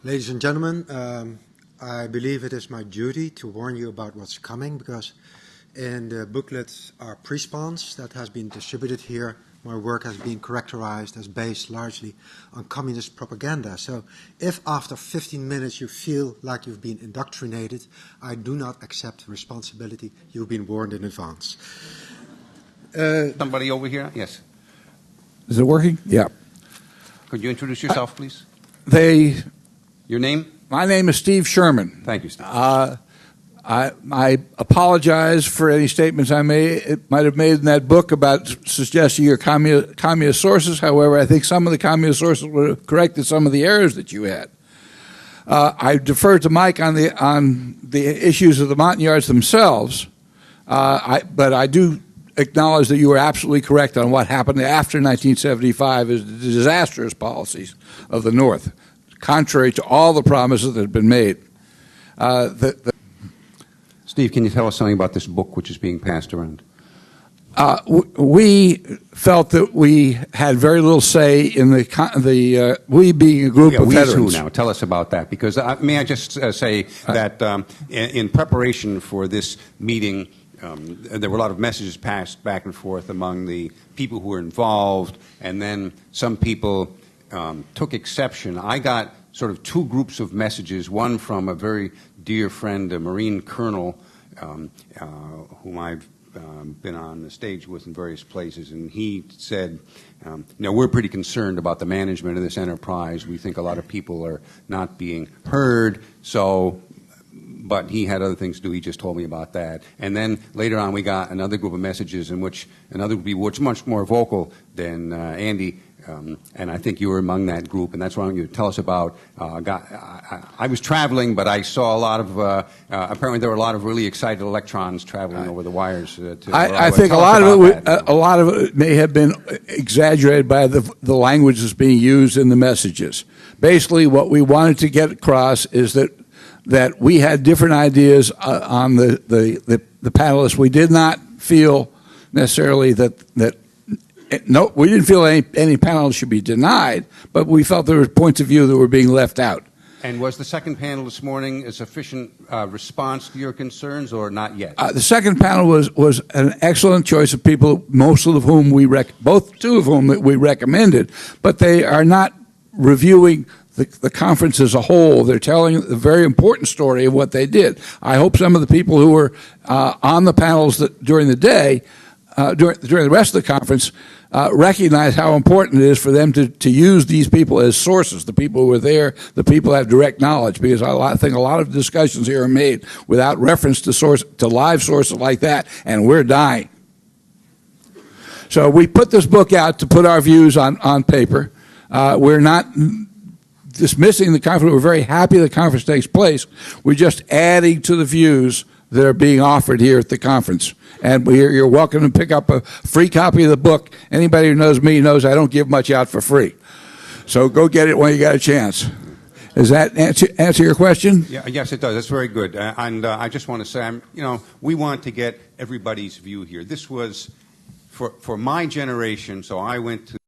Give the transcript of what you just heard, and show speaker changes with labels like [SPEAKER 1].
[SPEAKER 1] Ladies and gentlemen, I believe it is my duty to warn you about what's coming, because in the booklet are pre-spawns that has been distributed here. My work has been characterized as based largely on communist propaganda. So if after 15 minutes you feel like you've been indoctrinated, I do not accept responsibility. You've been warned in advance.
[SPEAKER 2] Somebody over here? Yes.
[SPEAKER 3] Is it working? Yeah.
[SPEAKER 2] Could you introduce yourself, please?
[SPEAKER 3] Your
[SPEAKER 2] name?
[SPEAKER 3] My name is Steve Sherman.
[SPEAKER 2] Thank you, Steve.
[SPEAKER 3] I apologize for any statements might have made in that book about suggesting your communist sources. However, I think some of the communist sources would have corrected some of the errors that you had. I defer to Mike on the issues of the Montagnards themselves, but I do acknowledge that you were absolutely correct on what happened after 1975 is the disastrous policies of the North, contrary to all the promises that had been made.
[SPEAKER 2] Steve, can you tell us something about this book which is being passed around?
[SPEAKER 3] We felt that we had very little say in we being a group of veterans.
[SPEAKER 2] Now, tell us about that, because may I just say that in preparation for this meeting, there were a lot of messages passed back and forth among the people who were involved, and then some people took exception. I got sort of two groups of messages, one from a very dear friend, a Marine colonel, whom I've been on the stage with in various places, and he said, we're pretty concerned about the management of this enterprise. We think a lot of people are not being heard, but he had other things to do. He just told me about that. And then later on we got another group of messages in which another group was much more vocal than Andy, and I think you were among that group, and that's what I want you to tell us about. I was traveling, but I saw a lot of, apparently there were a lot of really excited electrons traveling over the wires.
[SPEAKER 3] I think a lot of it may have been exaggerated by the language that's being used in the messages. Basically, what we wanted to get across is that we had different ideas on the panelists. We did not feel necessarily no, we didn't feel any panelists should be denied, but we felt there were points of view that were being left out.
[SPEAKER 2] And was the second panel this morning a sufficient response to your concerns, or not yet?
[SPEAKER 3] The second panel was an excellent choice of people, most of whom two of whom we recommended, but they are not reviewing the conference as a whole. They're telling a very important story of what they did. I hope some of the people who were on the panels during the day, during the rest of the conference, recognize how important it is for them to use these people as sources, the people who are there, the people who have direct knowledge, because I think a lot of discussions here are made without reference to live sources like that, and we're dying. So we put this book out to put our views on paper. We're not dismissing the conference. We're very happy the conference takes place. We're just adding to the views that are being offered here at the conference. And you're welcome to pick up a free copy of the book. Anybody who knows me knows I don't give much out for free. So go get it when you got a chance. Does that answer your question?
[SPEAKER 2] Yeah, yes, it does. That's very good. And I just want to say, we want to get everybody's view here. This was, for my generation, so I went to